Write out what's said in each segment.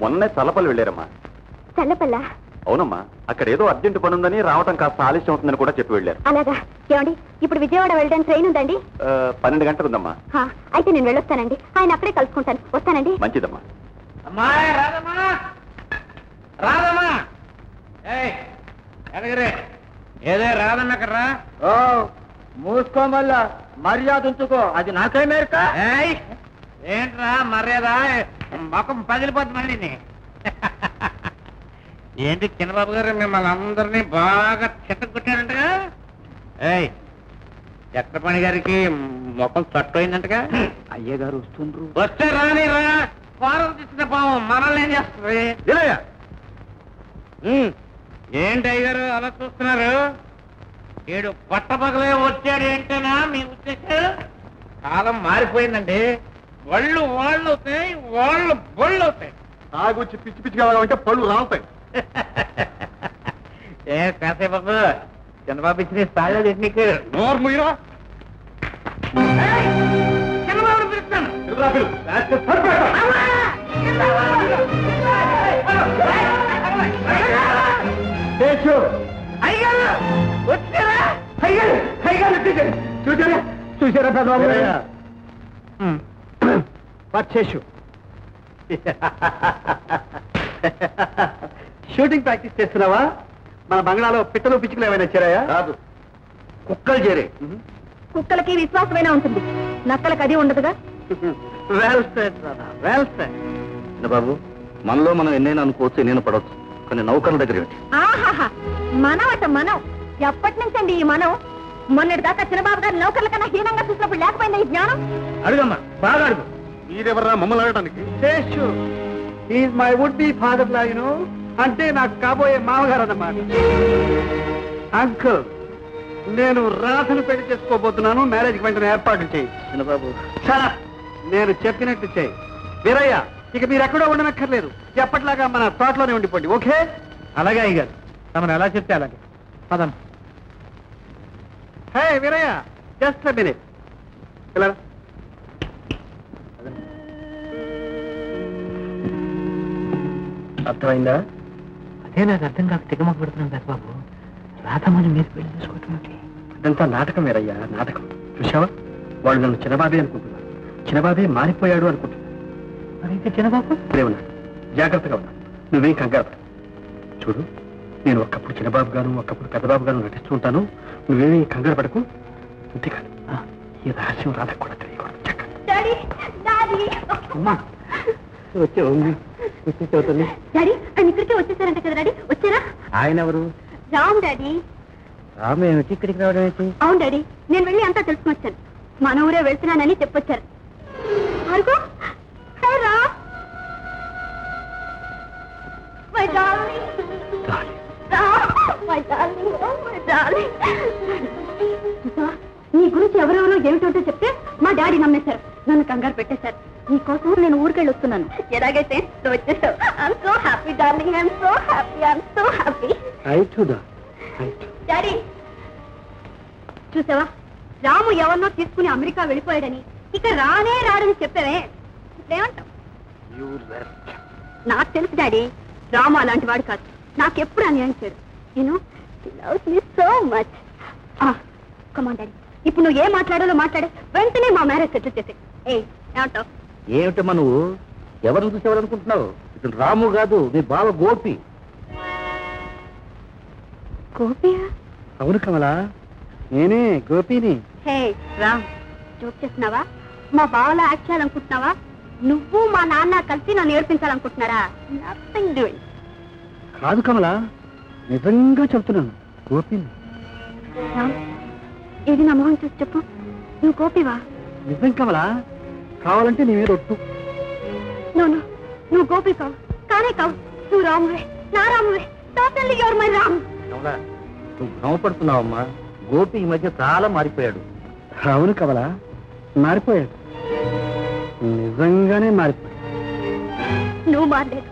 మొన్నే చల్లపల్లి వెళ్ళారమ్మా. చల్లపల్ల? అవునమ్మా, అక్కడ ఏదో అర్జెంట్ పని ఉందని రావటం కాస్త ఆలస్యం అవుతుందని కూడా చెప్పి వెళ్ళారు. అలాగా? ఏమండి, ఇప్పుడు విజయవాడ వెళ్ళడానికి ట్రైన్ ఉందండి? 12 గంటలు ఉందమ్మా. అయితే నేను వెళ్ళొస్తానండి. ఆయన అక్కడే కలుసుకుంటాను. వస్తానండి. మంచిదమ్మా. ఏదే రాదన్నకర్రా? మూసుకోమల్లా మర్యాద ఉంచుకో, అది నాకే మేరక. ఏంట్రా మర్యాద? మొఖం పగిలిపోతుంది మళ్ళీ. ఏంటి చిన్నబాబు గారు మిమ్మల్ని అందరినీ బాగా చిత్తగొట్టారంటగా? చక్రపాణి గారికి ముఖం తట్టయిందంటగా? అయ్య గారు వస్తుండ్రు. వస్తే రాని రా, కోరం తెచ్చిన పావం మనల్ని ఏం చేస్తుంది? ఏంటి అయ్యారు అలా చూస్తున్నారు? ఏడు పట్టపగలే వచ్చాడు ఏంటనా మీ ఉద్దేశం? కాలం మారిపోయిందండి. వాళ్ళు అవుతాయి, వాళ్ళు బళ్ళు అవుతాయి. తాగొచ్చి పిచ్చి పిచ్చిగా అంటే పళ్ళు రావుతాయి. ఏ కాసేపు చంద్రబాబు ఇచ్చిన స్థాయిలో నీకు నోర్మురా. చంద్రబాబు పిలుస్తాను. చూసారా పెద్దబాబు? వచ్చేసు షూటింగ్ ప్రాక్టీస్ చేస్తున్నావా? మన బంగ్లాలో పిట్టలు పిచ్చుకలు ఏమైనా చేరాయా? కాదు, కుక్కలు చేరే. కుక్కలకి విశ్వాసమైనా ఉంటుంది, నక్కలకి అది ఉండదుగా. బాబు, మనలో మనం ఎన్నైనా అనుకోవచ్చు, ఎన్నైనా పడవచ్చు, కానీ నౌకర్ల దగ్గర ఏమిటి? ఆహాహా, మనం అట మనం. ఎప్పటి నుంచండి ఈ మనం? మొన్నటి దాకా చిన్నబాబు గారి నౌకర్ల కన్నా హీనంగా చూసినప్పుడు లేకపోయిందా ఈ జ్ఞానం? అడుగమ్మా, బాగా అడుగు. మీరెవర్రా మమ్మల్ని అడగడానికి? Is my would be father law, you know, అంటే నాకు కాబోయే మామగారు అన్నమాట. అంకుల్, నేను రాధను పెళ్లి చేసుకోబోతున్నాను. మ్యారేజ్ వెంటనే ఏర్పాటు చేయి. చిన్నబాబు, నేను చెప్పినట్టు చేయి. వీరయ్య, ఇక మీరు ఎక్కడో ఉండనక్కర్లేదు. ఎప్పటిలాగా మన తోటలోనే ఉండిపోండి, ఓకే? అలాగే అయ్యారు, తమను ఎలా చెప్తే అలాగే. పదం. హే వీరయ్య, జస్ట్ ఎ మినిట్. ఇలా అర్థమైందా? అదే నాకు అర్థం కాక తిగమక పెడుతున్నాను పెద్దబాబు. రాధమ్మని మీరు పెళ్లి చేసుకోవటం ఇదంతా నాటకం వీరయ్యా, నాటకం. చూసావా, వాళ్ళు నన్ను చిన్నబాబే అనుకుంటున్నారు. చిన్నబాబే మారిపోయాడు అనుకుంటున్నారు. మరైతే చిన్నబాబు ప్రేమన్నాడు. జాగ్రత్తగా ఉన్నా, నువ్వేం కంగారు పడకు. చూడు, నేను ఒక్కప్పుడు చిన్నబాబు గాను, ఒక్కప్పుడు పెద్దబాబు గాను నటిస్తూ ఉంటాను. నువ్వేమీ కంగారు పడకు. అంతేకాదు, ఈ రహస్యం రాధకు కూడా తెలియకూడదు. వచ్చేవుతుంది. డాడీ, ఆయన ఇక్కడికే వచ్చేసారంట కదా డాడీ? వచ్చారా? ఆయన ఎవరు? రామ్ డాడీ. రాము ఏమిటి ఇక్కడికి రావడం ఏంటి? అవును డాడీ, నేను వెళ్ళి అంతా తెలుసుకుని వచ్చాను. మన ఊరే వెళ్తున్నానని చెప్పొచ్చారు. అరుగో, hey Ram, my darling. My darling, oh my darling. నీ గురించి ఎవరెవరో ఏమిటో చెప్తే మా డాడీ నమ్మేశారు. నన్ను కంగారు పెట్టేశారు. నీకోసం నేను ఊరికెళ్ళి వస్తున్నాను. ఎలాగైతే నువ్వు వచ్చేసావు. I'm so happy darling, I'm so happy, I'm so happy. Daddy, చూసావా, రాము ఎవరినో తీసుకుని అమెరికా వెళ్ళిపోయాడని, ఇక రానే రాడని చెప్పావే, ఇప్పుడేమంటావు? నాకు తెలుసు డాడీ, రాము అలాంటి వాడు కాదు. నాకెప్పుడు అన్యాయం చేయడు. You know, he loves me so much. Come on daddy, ఇప్పుడు నువ్వు ఏం మాట్లాడాలో మాట్లాడే, వెంటనే మా మ్యారేజ్ సెటిల్ చేసే. ఏమంటావు? ఏమిటమ్మా నువ్వు? ఎవరిని చూసేవాలనుకుంటున్నావు? ఇతను రాము కాదు, నీ బావ గోపి. గోపియా? అవును కమలా, నేనే గోపిని. హే రామ్, జోక్ చేస్తున్నావా? మా బావలా యాక్ట్ చేయాలనుకుంటున్నావా? నువ్వు మా నాన్న కలిసి నన్ను ఏడిపించాలనుకుంటున్నారా? Nothing doing. కాదు కమలా, నిజంగా చెప్తున్నాను, గోపిని. రామ్, ఏది నా మొహం చూసి చెప్పు, నువ్వు గోపివా? నిజం కమలా, కావాలంటే నీ మీద ఒట్టు. నువ్వు గోపి కావు, కానే కావు. నువ్వు రామువే, నా రామువే. Totally your my Ram. Kamala, నువ్వు భ్రమపడుతున్నావమ్మా. గోపి ఈ మధ్య చాలా మారిపోయాడు. అవును కమలా, మారిపోయాడు, నిజంగానే మారిపోయాడు. నువ్వు మారలేదు,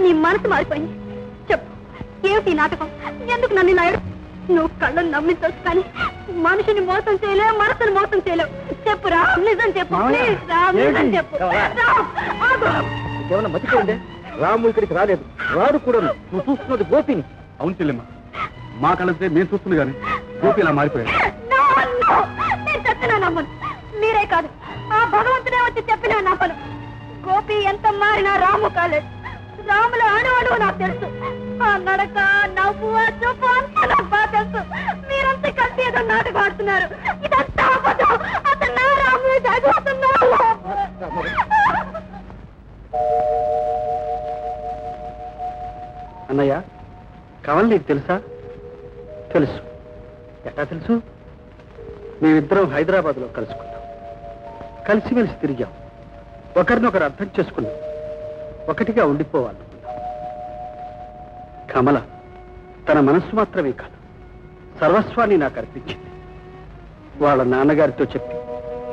నీ మనసు మారిపోయింది. చెప్పు, ఏమిటి నాటకం? ఎందుకు నన్ను ఇలా నువ్వు కళ్ళను నమ్మించవచ్చు, కానీ మనిషిని మోసం చేయలేవు, మనసుని మోసం చేయలేవు. చెప్పు రా, నిజం చెప్పు, ప్లీజ్ రా, నిజం చెప్పు. ఏమైనా మర్చిపోయింది? రాము ఇక్కడికి రాలేదు, రాడు కూడా. నువ్వు చూస్తున్నది గోపిని. అవును చెల్లెమ్మ, మా కళ్ళంతే మేము చూస్తుంది కానీ గోపి ఇలా మారిపోయాడు. నేను చెప్పినా నమ్మను. మీరే కాదు, ఆ భగవంతుడే వచ్చి చెప్పినా నమ్మను. గోపి ఎంత మారినా రాము కాలేదు. రాముల అణువణువు నాకు తెలుసు. ఆ నడక, నవ్వు, ఆ చూపు అంతా నాకు బాగా తెలుసు. మీరంతా కలిసి ఏదో నాటకం ఆడుతున్నారు. ఇదంతా అబద్ధం. అతను నా రాము, చదువుతున్నాడు. అన్నయ్య, కమల్ నీకు తెలుసా? తెలుసు. ఎట్లా తెలుసు? మేమిద్దరం హైదరాబాద్లో కలుసుకున్నాం, కలిసిమెలిసి తిరిగాం, ఒకరినొకరు అర్థం చేసుకున్నాం, ఒకటిగా ఉండిపోవాలనుకున్నాం. కమల తన మనస్సు మాత్రమే కాదు, సర్వస్వాన్ని నాకు అర్పించింది. వాళ్ళ నాన్నగారితో చెప్పి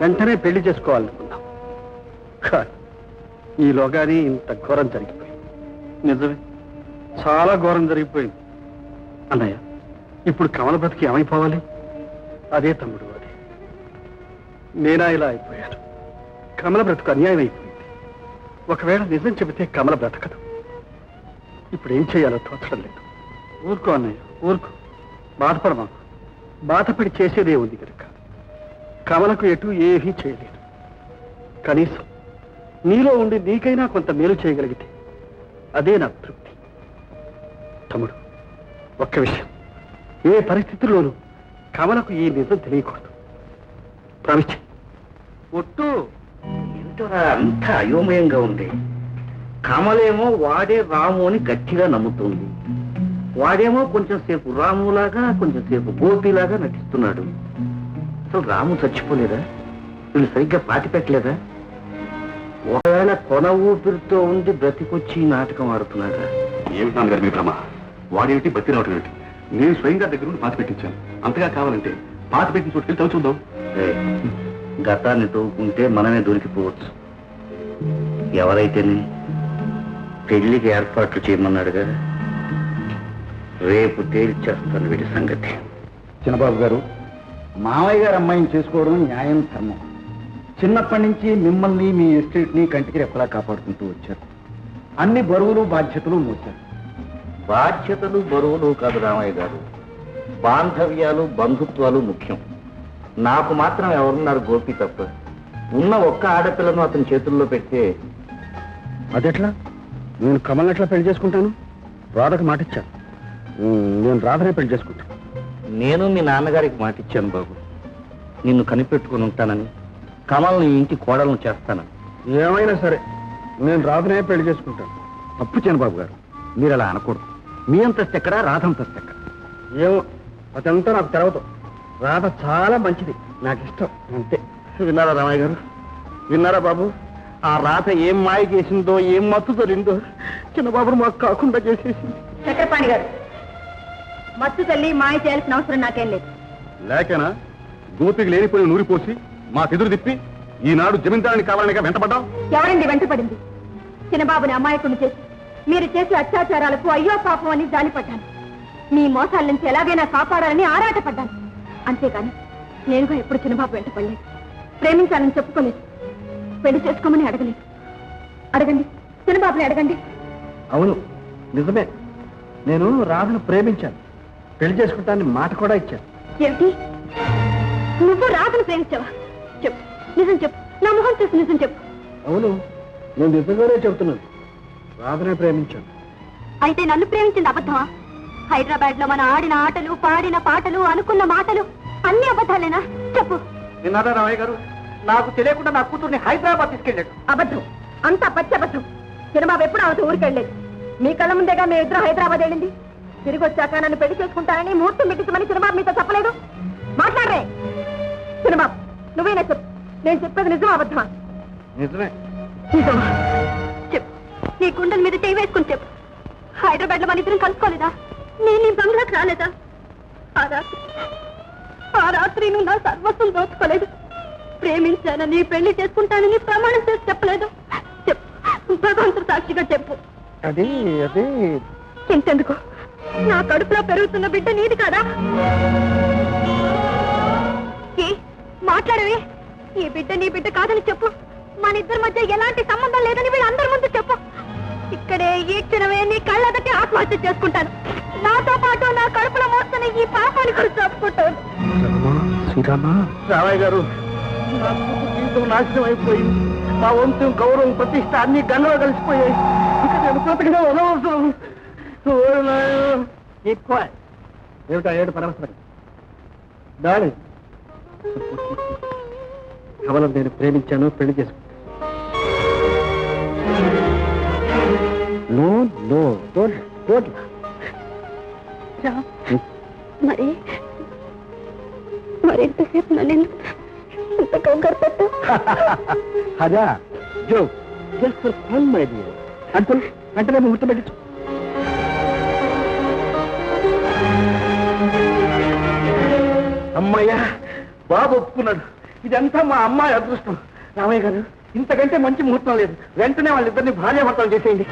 వెంటనే పెళ్లి చేసుకోవాలనుకున్నాం. కానీ ఈలోగానే ఇంత ఘోరం జరిగిపోయింది. నిజమే, చాలా ఘోరం జరిగిపోయింది. అన్నయ్య, ఇప్పుడు కమల బ్రతికి ఏమైపోవాలి? అదే తమ్ముడు, అదే. నేనా ఇలా అయిపోయాను. కమల బ్రతుకు అన్యాయం అయిపోయింది. ఒకవేళ నిజం చెబితే కమల బ్రతకదు. ఇప్పుడు ఏం చేయాలో తోచడం లేదు. ఊరుకో అన్నయ్య, ఊరుకో. బాధపడమాకు. బాధపడి చేసేదే ఉంది కనుక కమలకు ఎటు ఏమీ చేయలేదు. కనీసం నీలో ఉండి నీకైనా కొంత మేలు చేయగలిగితే అదే నా తృప్తి. తమ్ముడు, ఒక్క విషయం, ఏ పరిస్థితుల్లోనూ కమలకు ఈ నిజం తెలియకూడదు. ప్రామిస్ చెయ్యి. ఒట్టు ఏంటోరా అంత అయోమయంగా ఉంది. కమలేమో వాడే రాము అని గట్టిగా నమ్ముతుంది, వాడేమో కొంచెం సేపు రాములాగా కొంచెం సేపు గోపిలాగా నటిస్తున్నాడు. అసలు రాము చచ్చిపోలేదా? వీళ్ళు సరిగ్గా పాతి పెట్టలేదా? ఒకవేళ కొన ఊపిరితో ఉండి బ్రతికొచ్చి నాటకం ఆడుతున్నాడా? ఏమిటి నాన్నగారు మీ భ్రమ? వాడేమిటి బతి రావటం ఏమిటి? నేను స్వయంగా దగ్గర నుండి పాతి పెట్టించాను. అంతగా కావాలంటే పాతి పెట్టిన చోటుకెళ్ళి తవ్వి చూద్దాం. గతాన్ని తవ్వుకుంటే మనమే దొరికిపోవచ్చు. ఎవరైతేనే పెళ్లికి ఏర్పాట్లు చేయమన్నాడుగా, రేపు తేల్చేస్తాను వీడి సంగతి. చిన్నబాబు గారు, మామయ్య గారు అమ్మాయిని చేసుకోవడం న్యాయం, ధర్మం. చిన్నప్పటి నుంచి మిమ్మల్ని మీ ఎస్టేట్ని కంటికి రెప్పలా కాపాడుకుంటూ వచ్చారు. అన్ని బరువులు బాధ్యతలు మోచారు. బాధ్యతలు బరువులు కాదు రామయ్య గారు, బాంధవ్యాలు బంధుత్వాలు ముఖ్యం. నాకు మాత్రం ఎవరున్నారు గోపి తప్ప. ఉన్న ఒక్క ఆడపిల్లను అతని చేతుల్లో పెడితే అదెట్లా? నేను కమల్ని ఎట్లా పెళ్లి చేసుకుంటాను? రాధకు మాట ఇచ్చాను. నేను రాధనే పెళ్లి చేసుకుంటాను. నేను మీ నాన్నగారికి మాటిచ్చాను బాబు, నిన్ను కనిపెట్టుకుని ఉంటానని, కమల్ని ఇంటి కోడలను చేస్తానని. ఏమైనా సరే నేను రాధనే పెళ్లి చేసుకుంటాను. తప్పు చిన్నబాబు గారు, మీరు అలా అనకూడదు. మీ అంతస్తు ఎక్కడా, రాధ అంతస్తు ఎక్కడ? ఏమో, అదంతా నాకు తెలవదు. రాధ చాలా మంచిది, నాకు ఇష్టం, అంతే. విన్నారా రామయ్య గారు? విన్నారా బాబు? ఆ రాధ ఏం మాయ చేసిందో, ఏం మత్తు తొలిందో చిన్నబాబును మాకు కాకుండా చేసేసింది. చక్రపాణి గారు, మత్తు తల్లి మాయ చేయాల్సిన అవసరం నాకేం లేదు. లేకనా గోపికి లేనిపోయిన నూరిపోసి మా ఎదురు తిప్పి ఈనాడు జమీందారుని కావాలనిగా వెంటపడ్డాం. ఎవరండి వెంటపడింది? చిన్నబాబుని అమాయకుని చేసి మీరు చేసే అత్యాచారాలకు అయ్యో పాపం అని జాలిపడ్డాను. మీ మోసాల నుంచి ఎలాగైనా కాపాడాలని ఆరాటపడ్డాను. అంతేగాని నేనుగా ఎప్పుడు చిన్నబాబు వెంటపడలేదు. ప్రేమించాలని చెప్పుకోలేదు, పెళ్లి చేసుకోమని అడగలేదు. అడగండి, చిన్నబాబుని అడగండి. అవును, నిజమే. నేను రాధను ప్రేమించాను, పెళ్లి చేసుకుంటానని మాట కూడా ఇచ్చాను. ఏమిటి? నువ్వు రాధను ప్రేమించావా? చెప్పు, నిజం చెప్పు. నా మొహం చూసి నిజం చెప్పు. అవును, నేను నిజంగానే చెబుతున్నాను. రాధనే ప్రేమించాను. అయితే నన్ను ప్రేమించింది అబద్ధమా? హైదరాబాద్ లో మన ఆడిన ఆటలు, పాడిన పాటలు, అనుకున్న మాటలు అన్ని అబద్ధాలేనా? చెప్పు. విన్నారా రామయ్య గారు? నాకు తెలియకుండా నా కూతుర్ని హైదరాబాద్ తీసుకెళ్ళాడు. అబద్ధం, అంతా పచ్చి అబద్ధం. చిన్నబాబు ఎప్పుడు ఆమెతో ఊరికి వెళ్ళలేదు. మీ కళ్ళ ముందేగా మేము ఇద్దరు హైదరాబాద్ వెళ్ళింది. తిరిగి వచ్చాక నన్ను పెళ్లి చేసుకుంటానని ముహూర్తం పెట్టించమని చిన్నబాబు మీతో చెప్పలేదు. మాట్లాడరే చిన్నబాబు, నువ్వేనా చెప్పు. నేను చెప్పేది నిజం అబద్ధమా? నిజమే. నిజమా? చెప్పు. నీ గుండెల మీద చేయి వేసుకుని చెప్పు. హైదరాబాద్ లో మన ఇద్దరం కలుసుకోలేదా? నేను నీ బంగ్లాకి రాలేదా? ఆ రాత్రి నువ్వు నా సర్వస్వం దోచుకోలేదు. ప్రేమించానని, పెళ్లి చేసుకుంటానని ప్రమాణం చేసి చెప్పలేదు. చెప్పు, భగవంతుడు సాక్షిగా చెప్పు. అది అది ఇంతెందుకు? నా కడుపులో పెరుగుతున్న బిడ్డ నీది కాదా? మాట్లాడవే. ఈ బిడ్డ నీ బిడ్డ కాదని చెప్పు. మన ఇద్దరి మధ్య ఎలాంటి సంబంధం లేదని వీళ్ళందరి ముందు చెప్పు. ఇక్కడే ఈ క్షణమే నీ కళ్ళదకి ఆత్మహత్య చేసుకుంటాను. నాతో పాటు నా కడుపులో మోస్తున్న ఈ పాపాన్ని కూడా చెప్పుకుంటాను. శ్రీరామా, రామయ్య గారు, నా కూతురు జీవితం నాశనం అయిపోయింది. మా వంశం గౌరవం ప్రతిష్ట అన్ని గంగలో కలిసిపోయాయి. ఇక నేను బ్రతకడం అనవసరం. ఎక్కువ ఏమిటా ఏడు పరమశ్వరం దాని కేవలం నేను ప్రేమించాను, పెళ్లి చేసుకుంటాను. No no don't don't. మరి ఎంతసేపు నన్ను ఇంత కంగారు పెట్టా? అదా జో just for fun my dear. Uncle వెంటనే ముహూర్తం పెట్టించు. అమ్మయ్యా, బాబు ఒప్పుకున్నాడు. ఇదంతా మా అమ్మాయి అదృష్టం. రామయ్య గారు, ఇంతకంటే మంచి ముహూర్తం లేదు. వెంటనే వాళ్ళిద్దరిని భార్యాభర్తలు చేసేయండి.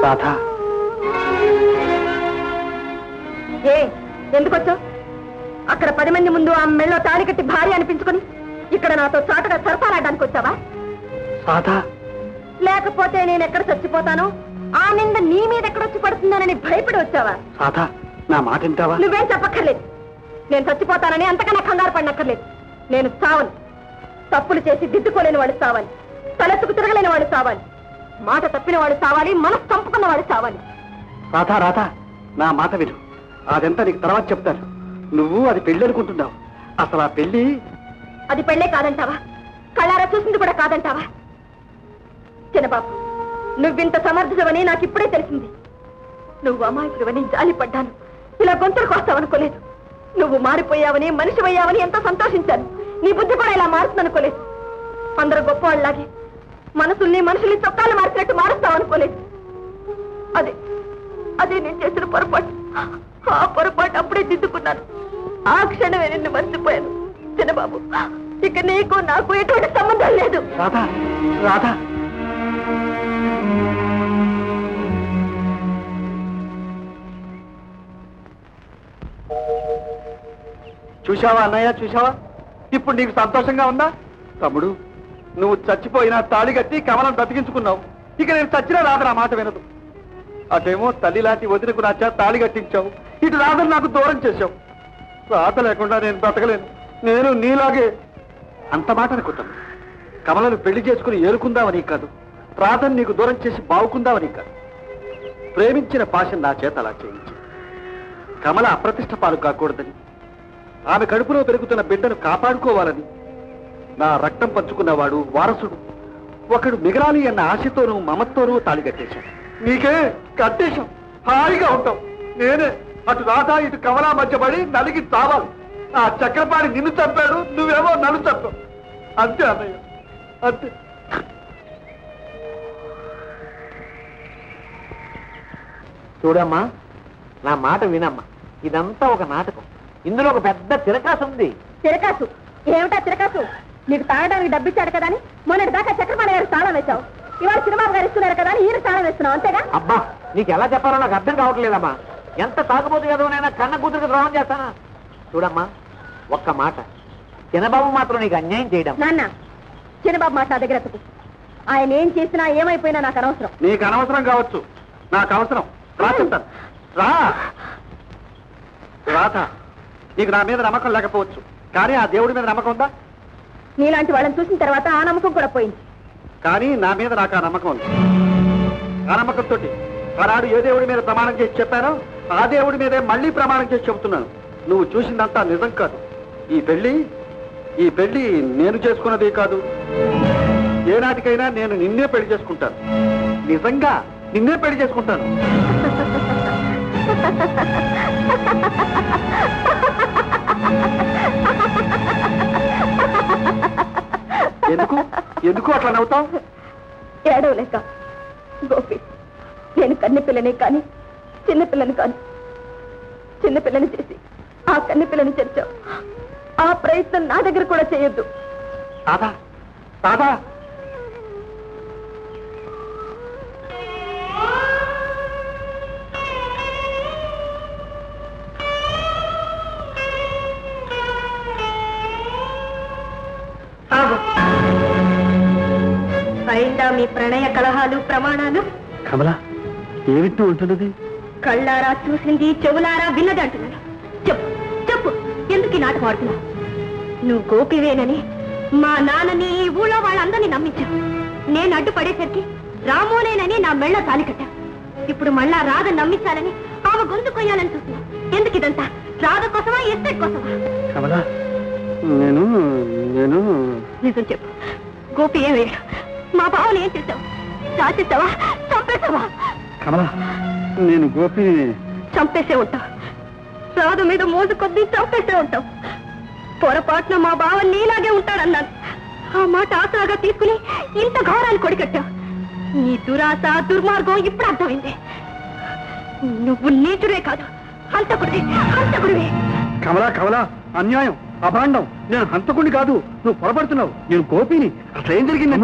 రాధా, ఎందుకు వచ్చావు? అక్కడ 10 మంది ముందు ఆ మెళ్ళో తాళి కట్టి భార్య అనిపించుకుని ఇక్కడ నాతో చాటుగా సరఫరాడడానికి వచ్చావా? రాధా, లేకపోతే నేను ఎక్కడ చచ్చిపోతానో ఆ నింద నీ మీద ఎక్కడొచ్చి పడుతుందోనని భయపడి వచ్చావా? రాధా, నా మాట వింటావా? నువ్వేం చెప్పక్కర్లేదు. నేను చచ్చిపోతానని అంతకన్నా కంగారు పడినక్కర్లేదు. నేను చావను. తప్పులు చేసి దిద్దుకోలేని వాడు చావాలి. తలెత్తుకు తిరగలేని వాడు చావాలి. మాట తప్పిన వాడు చావాలి. మనసు చంపుకున్న వాడు చావాలి. రాధా రాధా, నా మాట విను. అదంతా నీకు తర్వాత చెప్తాను. నువ్వు అది పెళ్లి అనుకుంటున్నావు. అసలు ఆ పెళ్లి అది పెళ్ళే కాదంటావా? కళ్ళారా చూసింది కూడా కాదంటావా? చిన్నబాబు, నువ్వింత సమర్థుడవని నాకు ఇప్పుడే తెలిసింది. నువ్వు అమాయకుడివని జాలిపడ్డాను. ఇలా గొంతులు కోస్తావనుకోలేదు. నువ్వు మారిపోయావని, మనిషివయ్యావని ఎంతో సంతోషించాను. నీ బుద్ధి కూడా ఇలా మారుతుందనుకోలేదు. అందరూ గొప్పవాళ్ళలాగే మనసుల్ని మనుషుల్ని చొక్కాలు మార్చినట్టు మారుస్తావనుకోలేదు. అదే నేను చేసిన పొరపాటు. ఆ పొరపాటు అప్పుడే దిద్దుకున్నాను. ఆ క్షణమే నిన్ను మర్చిపోయాను. చిన్నబాబు, ఇక నీకు నాకు ఎటువంటి సంబంధం లేదు. రాధా రాధా, చూశావా అన్నయ్య, చూశావా? ఇప్పుడు నీకు సంతోషంగా ఉందా? తమ్ముడు, నువ్వు చచ్చిపోయినా తాళి కట్టి కమలం బ్రతికించుకున్నావు. ఇక నేను చచ్చినా రాధ నా మాట వినదు. అదేమో తల్లి లాంటి వదినకు నా చేత తాళి కట్టించావు. ఇటు రాధను నాకు దూరం చేశావు. రాధ లేకుండా నేను బ్రతకలేను. నేను నీలాగే. అంత మాట అనుకుంటాను. కమలను పెళ్లి చేసుకుని ఏలుకుందామని కాదు, రాధను నీకు దూరం చేసి బావుకుందామని కాదు. ప్రేమించిన పాశం నా చేత అలా చేయించి కమల అప్రతిష్ట పాలు కాకూడదని, ఆమె కడుపులో పెరుగుతున్న బిడ్డను కాపాడుకోవాలని నా రక్తం పంచుకున్నవాడు వారసుడు ఒకడు మిగలాలి అన్న ఆశతోనూ మమతోనూ తాళి కట్టేశాను. నీకే కట్టేశాం, హాయిగా ఉంటాం. నేనే అటు రాధా ఇటు కమలా మధ్య పడి నలిగి చావాలి. ఆ చక్రపాణి నిన్ను చంపాడు, నువ్వేమో నన్ను చంపావు. అంతే అన్నయ్య, అంతే. చూడమ్మా, నా మాట వినమ్మా. ఇదంతా ఒక నాటకం. ఇందులో ఒక పెద్ద తిరకాసు ఉంది. తిరకాసు? ఏమిటా తిరకాసు? నీకు తాగడానికి డబ్బిచ్చాడు కదా అని మొన్నటి దాకా చక్రపాణి గారు తాళం వేశావు. ఇవాళ సినిమాబు గారు ఇస్తున్నారు కదా అని ఈయన తాళం వేస్తున్నావు, అంతేగా? అబ్బా, నీకు ఎలా చెప్పాలో నాకు అర్థం కావట్లేదమ్మా. ఎంత తాగబోతు కదోనైనా కన్న కూతురికి ద్రోహం చేస్తానా? చూడమ్మా, ఒక్క మాట, చిన్నబాబు మాత్రం నీకు అన్యాయం చేయడం. నాన్న, చిన్నబాబు మాట నా దగ్గర ఎత్తుకు. ఆయన ఏం చేసినా ఏమైపోయినా నాకు అనవసరం. నీకు అనవసరం కావచ్చు, నాకు అవసరం. రా చెప్తాను, రా. రాధ, నీకు నా మీద నమ్మకం లేకపోవచ్చు, కానీ ఆ దేవుడి మీద నమ్మకం ఉందా? నీలాంటి వాళ్ళని చూసిన తర్వాత ఆ నమ్మకం కూడా పోయింది. కానీ నా మీద నాకు ఆ నమ్మకం ఉంది. ఆ నమ్మకంతో ఆనాడు ఏ దేవుడి మీద ప్రమాణం చేసి చెప్పానో ఆ దేవుడి మీదే మళ్ళీ ప్రమాణం చేసి చెబుతున్నాను. నువ్వు చూసిందంతా నిజం కాదు. ఈ పెళ్లి నేను చేసుకున్నదే కాదు. ఏనాటికైనా నేను నిన్నే పెళ్లి చేసుకుంటాను. నిజంగా నిన్నే పెళ్లి చేసుకుంటాను. ఎందుకు ఎందుకు అట్లా నవ్వుతావు? ఏడవలేక గోపి, నేను కన్నె పిల్లని కానీ చిన్నపిల్లని కాను. చిన్నపిల్లని చేసి ఆ కన్నెపిల్లని చేర్చావు. ఆ ప్రయత్నం నా దగ్గర కూడా చేయొద్దు. తాత తాత అయిందా మీ ప్రణయ కలహాలు ప్రమాణాలు? కమల ఏమిటి ఉంటున్నది? కళ్ళారా చూసింది, చెవులారా విన్నది అంటున్నాను. చెప్పు చెప్పు, ఎందుకు ఈ నాటకం ఆడుతున్నావు? నువ్వు గోపివేనని మా నాన్నని ఈ ఊళ్ళో వాళ్ళందరినీ నమ్మించావు. నేను అడ్డుపడేసరికి రామోనేనని నా మెళ్ళ తాలి కట్టా. ఇప్పుడు మళ్ళా రాధ నమ్మించాలని ఆమె గొంతు కొయ్యాలని చూస్తున్నావు. ఎందుకు ఇదంతా? రాధ కోసమా, ఎస్టేట్ కోసమా? కమల నేను నేను నిజం చెప్పు, గోపి ఏమే? మా బావని ఏం చేశావు? రాసేస్తావా, చంపేస్తావా? కమల నేను గోపిని చంపేసే ఉంటావు. రాధ మీద మోసు కొద్దీ చంపేసే ఉంటావు. పొరపాటున మా బావ నీలాగే ఉంటాడన్నాను. ఆ మాట ఆసరాగా తీసుకుని ఇంత ఘోరాన్ని కొడికట్టావు. నీ దురాశ, దుర్మార్గం ఇప్పుడు అర్థమైంది. నువ్వు నీచుడే కాదు, హంతకుడివి, హంతకుడివి. కమల కమల అన్యాయం, అభాండం. నేను హంతకుడిని కాదు, నువ్వు పొరపడుతున్నావు. నేను గోపిని. అసలు ఏం జరిగింది?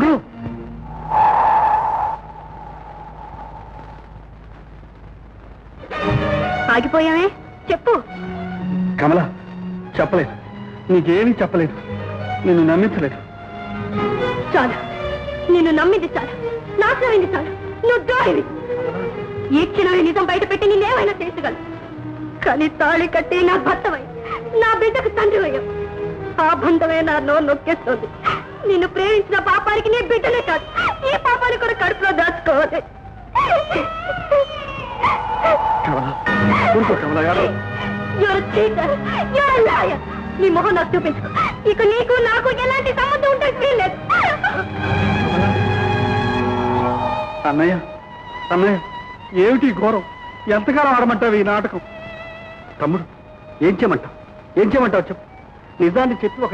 ఆగిపోయావే, చెప్పు. కమల చెప్పలేదు, నీకేమీ చెప్పలేదు, నిన్ను నమ్మించలేదు. చాలు, నిన్ను నమ్మింది చాలు, నాశనమైంది చాలు. నువ్వు ద్రోహివి. ఈ క్షణమే నిజం బయట పెట్టి నేనేమైనా చేసగలను. కానీ తాళి కట్టి నా భర్తవై, నా బిడ్డకు తండ్రి అయ్యావు. ఆ బంధమే నా నోరు నొక్కేస్తోంది. నిన్ను ప్రేమించిన పాపానికి నీ బిడ్డనే కాదు, ఈ పాపాన్ని కూడా కడుపులో దాచుకోవాలి. నీ మొహం నాకు చూపించుకో. ఇక నీకు నాకు ఎలాంటి సంబంధం ఉంటే వీల్లేదు. అన్నయ్య అన్నయ్య, ఏమిటి ఘోరం? ఎంతకాలం ఆడమంటావు ఈ నాటకం? తమ్ముడు ఏం చేయమంటావు? ఏం చేయమంటావు చెప్పు. నిజాన్ని చెప్పి ఒక